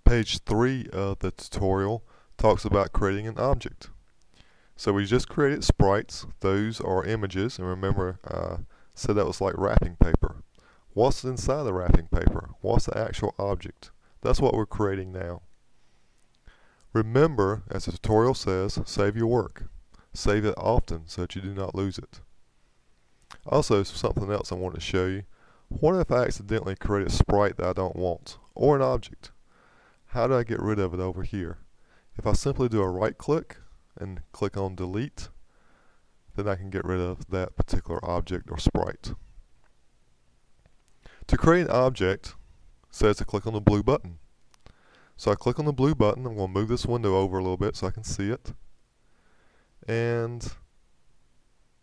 Page 3 of the tutorial talks about creating an object. So we just created sprites. Those are images, and remember I said that was like wrapping paper. What's inside the wrapping paper? What's the actual object? That's what we're creating now. Remember, as the tutorial says, save your work. Save it often so that you do not lose it. Also, something else I want to show you. What if I accidentally create a sprite that I don't want, or an object? How do I get rid of it over here? If I simply do a right click and click on delete, then I can get rid of that particular object or sprite. To create an object, it says to click on the blue button. So I click on the blue button. I'm going to move this window over a little bit so I can see it. And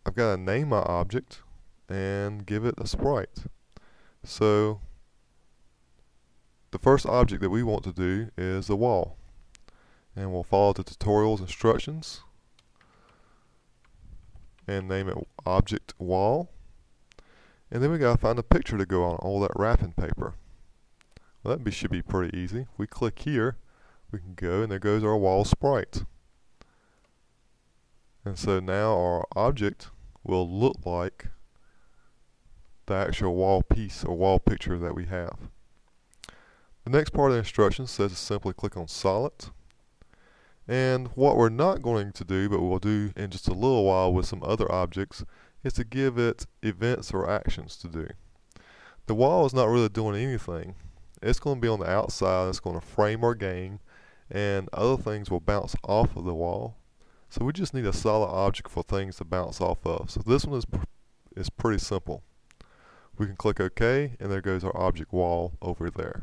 I've got to name my object and give it a sprite. So the first object that we want to do is the wall. And we'll follow the tutorial's instructions and name it object wall. And then we gotta find a picture to go on all that wrapping paper. Well, that should be pretty easy. If we click here, we can go, and there goes our wall sprite. And so now our object will look like the actual wall piece or wall picture that we have. The next part of the instructions says to simply click on solid. And what we're not going to do, but we'll do in just a little while with some other objects, is to give it events or actions to do. The wall is not really doing anything. It's going to be on the outside. It's going to frame our game, and other things will bounce off of the wall. So we just need a solid object for things to bounce off of. So this one is pretty simple. We can click OK, and there goes our object wall over there.